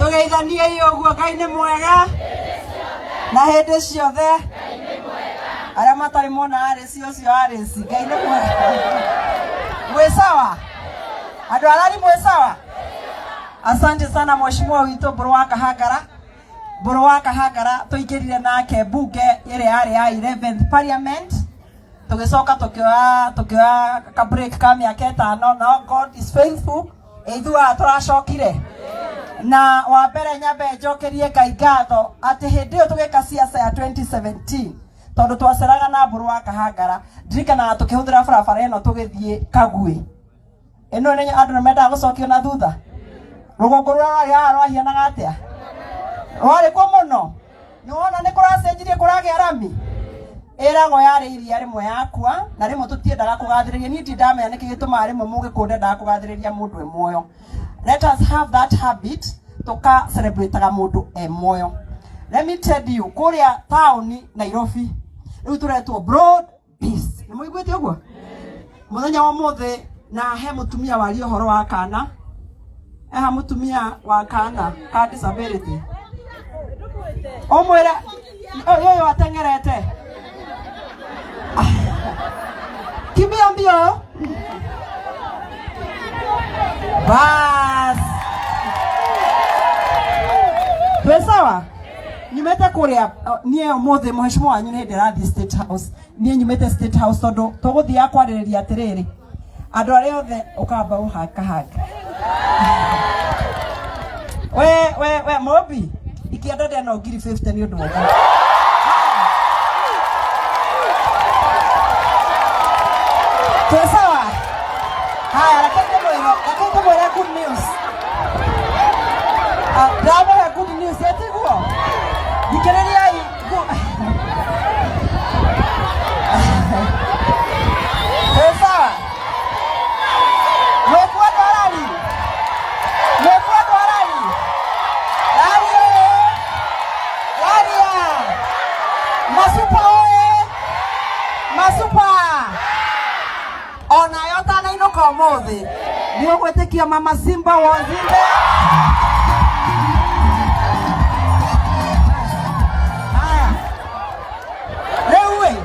Tugeithanie yoguo Ngai nĩ mwega. Na hĩndĩ ciothe. Arĩa matarĩ mona arĩci ũcio arĩci Ngai nĩ mwega. Mwĩ sawa? Andũ arari mwĩ sawa? Asante sana mheshimiwa witũ Mbũrũ wa Kahangara. Mbũrũ wa Kahangara tũingĩrire nake bunge ĩrĩa yarĩ ya 11th parliament. Tugicoka tukioya ka break ka mĩaka 5 no God is faithful. Ithuĩ turacokire. Na wa mbere nyambe njokerie Ngai ngatho atĩ hĩndĩ ĩyo tũgĩka siasa ya 2017 tondũ twaceraga na Mbũrũ wa Kahangara ndirikanaga tũkĩhũthĩra barabara ĩno tũgĩthiĩ Kagwe. Ĩno nĩ andũ nĩ mendaga gũcokio na thutha. Rũgongo rũrĩa rwahianaga atĩa? Rwarĩ kũ mũno? Nĩ wona nĩ kũracenjirie kũragĩa rami? Ĩragwo yarĩ iria rĩmwe yakua na rĩmwe tũtiendaga kũgathĩrĩria. Niĩ ndamenya nĩkĩ gĩtũmaga rĩmwe mũgĩkũnde ndaga kũgathĩrĩria mũndũ e muoyo. Let us have that habit toka celebrateaga mũndũ e muoyo. Let me tell you, kũrĩa taũni Nairobi rĩu tũretwo broad peace. Nĩ mũiguĩte ũguo? Mũthenya wa mũthĩ na he mũtumia waria ũhoro wa kana. Eha mũtumia wa kana ka disability. Omwera yoyo atengerete. Kimbia mbio. Bas. Pesawa. Nyumete kuria nie mothe mheshimiwa wanyu ni ndirathi State House. Nie nyumete State House tondu tuguthia kwaririria atiriri. Andu aria othe ukamba uhaka. We Mobi. Ikienda ndia no ngiri 50 ni undu wa. Pesawa. Haya, lakini mwera good news. Bravo, good news. Yeti guo. Dikereria hii. Pesawa. Mwekwa dorari. Masupa. Ona yota na inoka omothe. Niyo gwetekia mama Simba wonzinde. Haya. Lewe.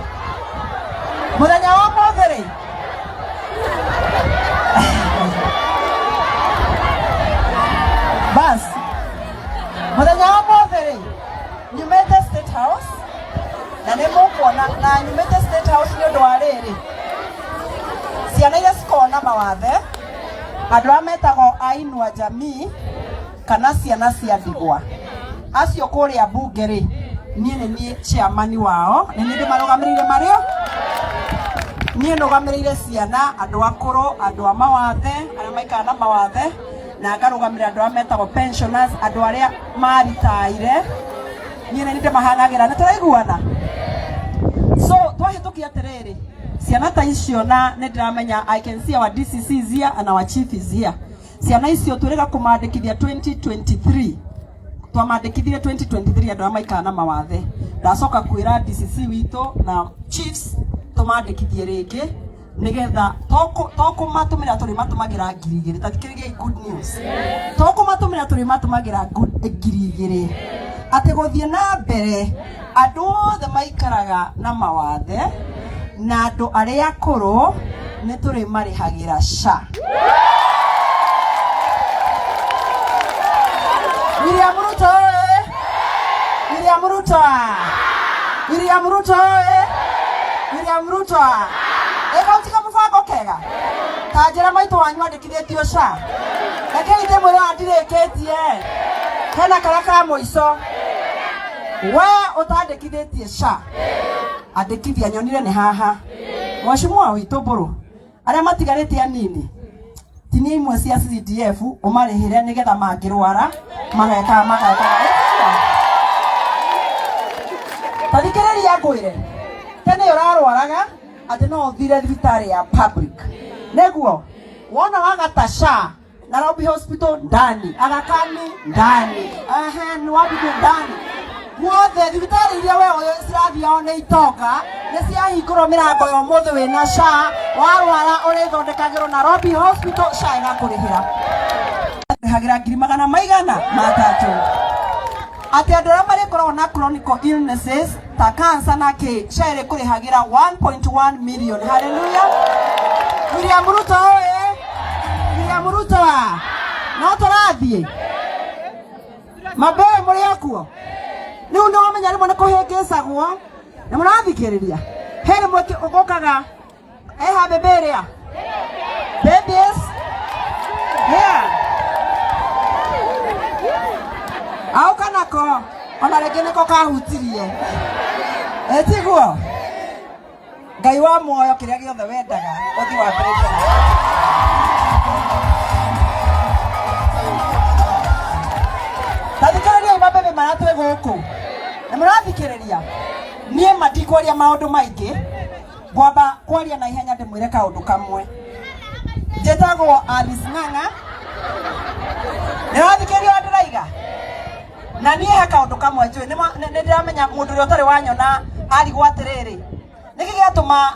Muthenya wa mothe. Bas. Muthenya wa mothe. Nyumete State House. Na nemo kuona na nyumete State House ni undu wa riri. Ciana iria cikona mawathe andu ametago ainua jamii kana ciana cia ndigwa acio kuria bunge ri nie chairman wao ni ndi marugamirire mario nie nugamirire ciana andu akuru andu amawathe aria maikara na mawathe na ngarugamirira andu ametago pensioners andu aria maritaire nie ndi mahanagira nituraiguana. So twahitukia atiriri ciana ta icio na ndiramenya I can see our DCC is here and our chief is here. Ciana icio turega kumandikithia 2023. Twamandikithire 2023 andu amaikara na mawathe. Ndacoka kwira DCC wito na chiefs tumandikithie ringi nigetha toko matumira turi matumagira ngiri igiri tathikiririe good news. Toko matumira turi matumagira ngiri igiri. Ati guthie na mbere andu othe maikaraga na mawathe na andu aria akuru ni turi marihagira SHA. William Ruto eka utika mufango kega tajira maitu wanyu andikithitio SHA lakini ite mwira andireketie kana karaka muico we utandikithitie SHA andikithia nyonire ni haha mheshimiwa witu Mbũrũ aria matigarite anini tini imwe cia CDF umarihire nigetha mangirwara mageka tathikiriria ngwire tene urarwaraga ati no uthire thibitari ya public neguo wona wagata SHA Nairobi Hospital ndani Agakani ndani ni wapi ndani wothe thibitari iria we cirathia ne itoka ni ciahingũrwo mirango yo mothe wina SHA warwara urithondekagĩrwo Nairobi Hospital SHA igakũrĩhĩra hagira ngiri magana maigana matatu ati andora mari korwo na chronic illnesses ta cancer na ke shaire kuri hagira 1.1 million. Hallelujah. William Ruto William Ruto no torathie mabe muri akuo ni uno wamenya rimwe niko hengecagwo na murathikiriria here mweke ugokaga eha beberia babies yeah au kanako ona rege niko kahutirie etiguo ngai wa muoyo kiria giothe wendaga uthi wa president tathikiriria mabebe maratwe guku na murathikiriria nie matikwaria maundu maingi gwamba kwaria na ihenya ndimwire kaundu kamwe jetagwo Alice Ng'ang'a nirathikiriria ndiraiga na nie he kaundu kamwe njui ndiramenya mundu uri utari wanyona ari gwatiriri nikigatuma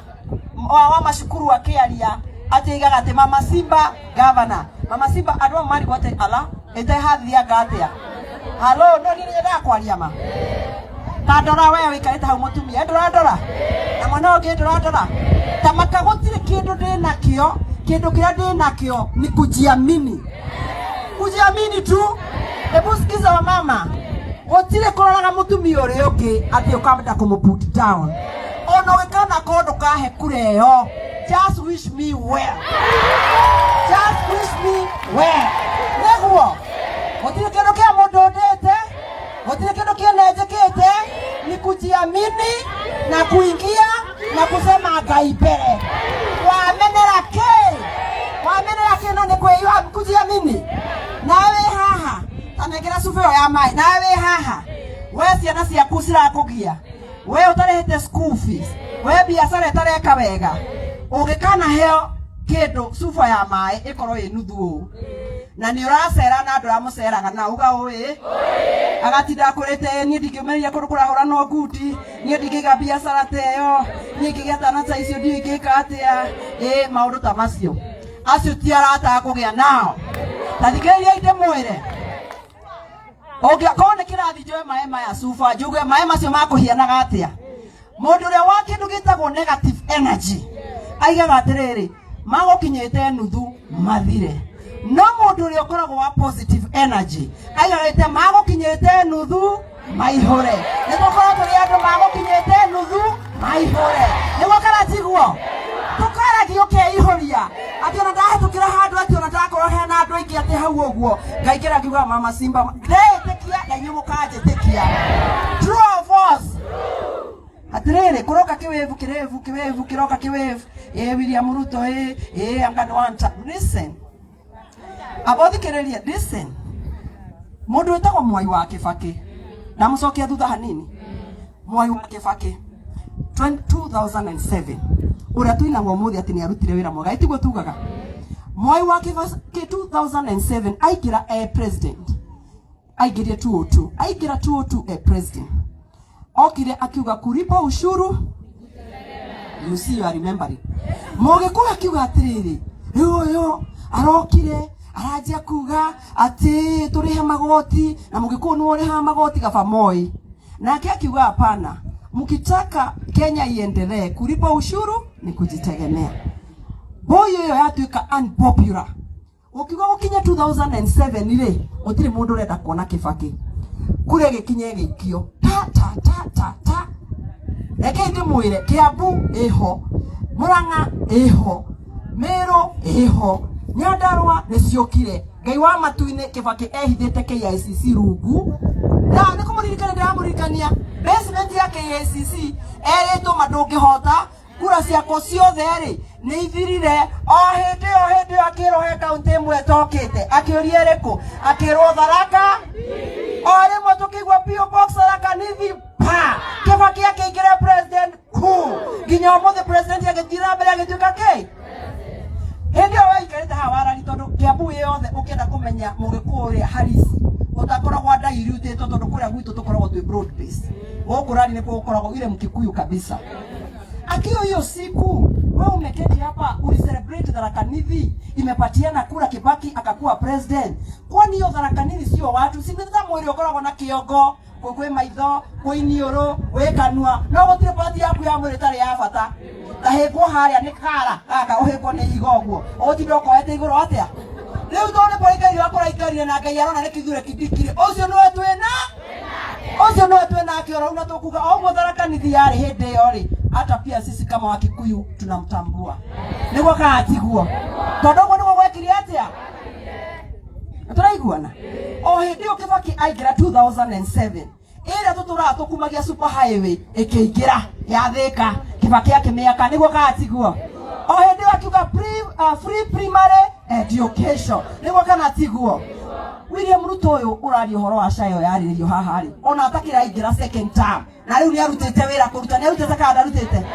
wa macukuru akiaria atigaga ati Mama Simba governor Mama Simba andwa mari gwate ala ete hathia gatia halo no ni nda kwaria ma tandora wewe wikarite hau mutumia ndora na mwana ungi ndora tamaka gutire kindu ndinakio kindu kiria ndinakio ni kujiamini tu. Hebu sikiza wa mama gutire kuroraga mutumia uri ungi ati ukamenda kumuput down ono wikana kondo kahe kureyo just wish me well neguo gutire kindu kia mundu ndete gutire kindu kia nejekete ni kujiamini na kuingia na kusema Ngai mbere wamenera ke no ni kweyo kujiamini nawe haha tanegera sufeo ya mai nawe haha we ciana ciaku cirakugia we utarehete school fees we biashara itareka wega ugikana heo kindu sufa ya mai ikorwo inuthu na ni uracera na ndura muceraga na uga oi agatinda kurite nie ndingimeria kurukura hora no nguti nie ndingiga biashara teyo nie ngigeta na icio ndingika atia maundu ta macio acio ti arata kugia nao tathikiriria inde mwire kone kirathi njoe maĩ maya sufa njuge maĩ macio makuhianaga atia mundu uria wa kindu gitagwo negative energy aigaga atiriri magukinyite nuthu mathire no mundu uria ukoragwo wa positive energy aigaga ite magukinyite nuthu maihore nigukorwo turi andu magukinyite nuthu maihore niguo kana tiguo tukaragio keihoria ati ona ndahetukira handu ati ona ndakorwo hena andu aingi ati hau uguo ngaikira ngiuga Mama Simba ndetekia na nyumu kajetekia true or false atirere kuroka kiwevu kiroka kiwevu William Ruto I'm gonna want listen abothikiriria listen mundu wetagwo Mwai wa Kibaki na mucokia thutha hanini Mwai wa Kibaki 2007 uria tuinagwo muthi ati ni arutire wira mwega itiguo tugaga Mwai wa Kibaki 2007 aigira president aigirie 202 aigira 202 president okire akiuga kulipa ushuru you see you are remembering Mugikuyu akiuga atiriri yo arokire arajia kuga ati turihe magoti na Mugikuyu ni uriha magoti gaba Moi nake akiuga hapana mukitaka Kenya iendelee kulipa ushuru ni kujitegemea boy yo yatuika unpopular ukiuga ukinya 2007 ile utiri mundu renda kuona Kibaki kure gikinye gikio ta reke ndi mwire Kiambu eho Murang'a eho Meru eho Nyandarua niciokire ngai wa matuine Kibaki ehithite KICC rungu na nikumurikana ndiramurikania basement ya KICC ereto madungihota kura ciako ciothe ri ni ithirire o hindi akirohe kaunti imwe tokite akiuria riku akirwo Tharaka o rimwe tukigwa PO box Tharaka nithi pa Kibaki akiingira president nginya umuthi president agithira mbere agituika ke hindi o waikarite hawarari tondu Kiambu yothe ukienda kumenya Mugikuyu uria harisi utakoragwo ndairutitwo tondu kuria gwitu tukoragwo twi broad based gukurani ni gukoragwo ile Mkikuyu kabisa akio hiyo siku Wewe umeketi hapa ulicelebrate Tharaka Nithi imepatiana kura Kibaki akakuwa president. Kwani hiyo Tharaka Nithi sio watu? Si ndio mwili ukoragwo na kiongo, kwe maitho, kwe nioro, we kanua. No gutire party yaku ya mwili tari ya bata. Tahekwo haria ni kara, aka uhekwo ni igogwo. Otindo koete iguru atia. Leo tone poika ile akora ikarire na Ngai arona ni kithure kidikire. Ocio no twena. Ocio no twena kiora una tukuga ogwo Tharaka Nithi yari hinde yori. Hata pia sisi kama Wakikuyu tunamtambua. Niko kaatiguo. Tondogwo niko gwekire atia. Turaiguana. O hindi o Kibaki aigira 2007. Ira tutura tukumagia super highway ikiingira ya Thika. Kibaki akimiaka niko kaatiguo. O hindi akiuga free primary education. Niko kana tiguo. William Ruto uyu urari horo wa shayo yariririo haha ari. Ona atakira ingira second term. Na riu ni arutite wira kuruta ni arutite kada arutite.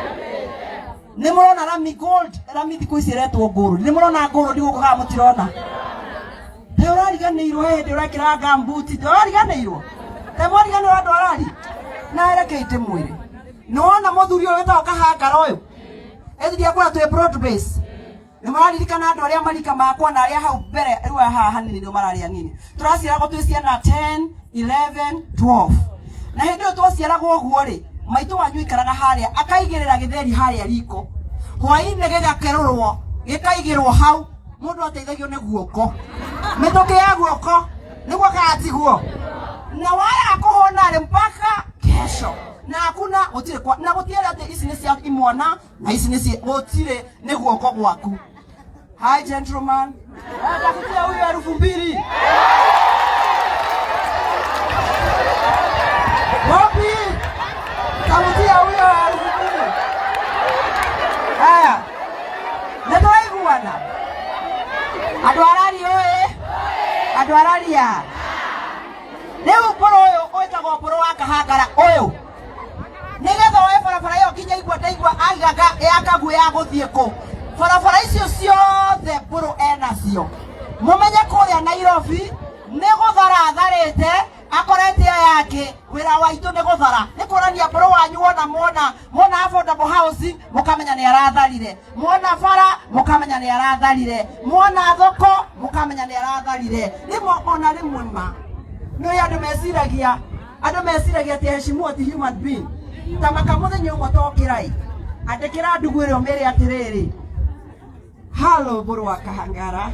Ni murona Rami Gold, Rami thiku isiretwo nguru. Ni murona nguru ndi guko ga mutirona. Te urariganirwo hindi urakira gambuti. Te urariganirwo. Te muriganirwo andu arari. Na erekeite mwiri. Nona muthuri uyu wetao Kahangara uyu. Ethi akura twe broad base. Ni mararirikana andu aria marika makwa na aria hau mbere riu haha hanini ndio mararia nini. Turaciragwo twiciana 10, 11, 12. Na hindi twaciragwo guo ri maitu wanyu ikaraga haria akaigirira githeri haria riko. Hwaine gigakerurwo gikaigirwo hau mundu ateithagio ni guoko. Mitoke ya guoko niguo kaatiguo. Na waya kuhona ri mpaka kesho. Na hakuna utire kwa na gutiera ati ici ni cia imwana na ici ni cia utire ni guoko gwaku. Hi gentlemen. Atakutia huyu 2000. Wapi? Takutia huyu 2000. Haya. Netoiguana. Adwarari oe. Adwarari ya. Leo poro oyo oitagwo poro wa Kahangara oyo. Nigetha oe barabara yo kinya igwa ndaigwa agaga yakagu ya guthie ku. Barabara icio ciothe poro enacio. Mumenye kuria Nairobi ni guthara tharite akorete yake wira waitu ni guthara. Ni kurania poro wanyu mona affordable housing mukamenya ni aratharire. Mona bara mukamenya ni aratharire. Mona thoko mukamenya ni aratharire. Rimwe ona rimwe ma. No andu meciragia ati heshima ti human being. Tamaka muthenya umwe tokirai andikira ndugu ire umire atiriri halo buru wa Kahangara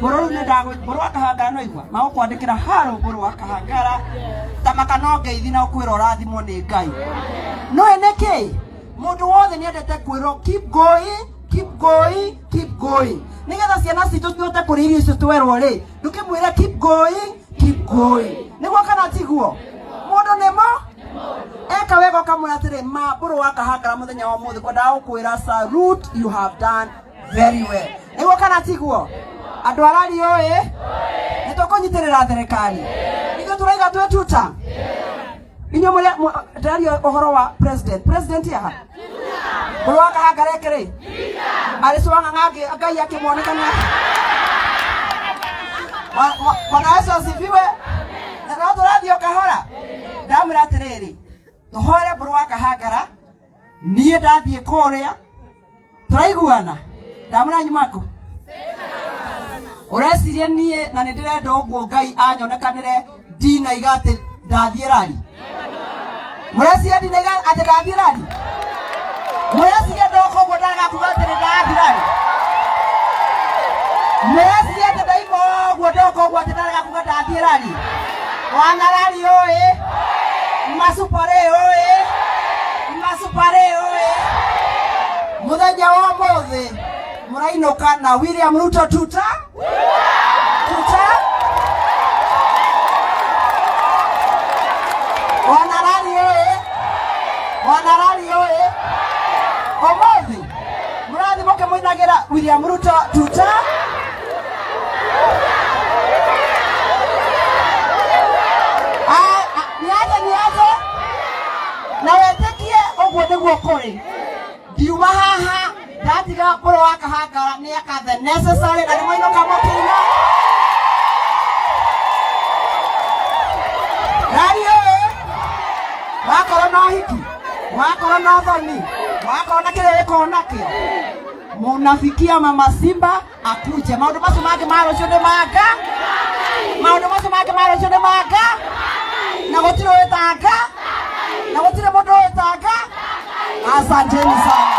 buru ne dago buru wa Kahangara no igwa ma ukwandikira halo buru wa Kahangara tamaka no ngeithi na ukwira urathimo ni Ngai no eneke mundu wothe ni endete kwiro keep going nigetha ciana citu tiote kuririo icio twerwo ri ndukimwira keep going niguo kana tiguo mundu nemo eka wego kamwe atire ma buru wa Kahangara muthenya wa muthi kwenda ukwira salute you have done very well. Niguo kana tiguo andu arari oe nitukunyitirira thirikari niguo turaiga twetuta inyo muria ndari ohoro wa president yaha buru wa Kahangara ekiri ari swanga ngagi Ngai akimonekana Bwana Yesu asifiwe. Na turathio kahora ndamira atiriri tuhore buru wa Kahangara nie ndathie kuria turaiguana ndamura nyumako ureciria nie na nindirenda uguo Ngai anyonekanire dina igate ndathie rari mureciria dina igate ati ndathie rari mureciria ndoko uguo ndagakuga ati ndathie rari mureciria ati ndaimo uguo ndoko uguo ati ndagakuga ndathie rari wanarari oe masupare oe muthenya wa muthi murainoka na William Ruto tuta wanarari oe omuthi murathi moke muinagira William Ruto tuta niaje na wetekie oguo niguo kuri diuma haha ndatiga buru wa Kahangara ni aka the necessary na nimwino kamokina radio wakoro no hiki wakoro no thoni wakoro na kire ko nakio munafikia mama Simba akuje maundu macio mangĩ ma rũciũ nĩ manga maundu macio mangĩ ma rũciũ nĩ manga na gũtirĩ wĩtanga na gũtirĩ mũndũ wĩtanga. Asanteni sana.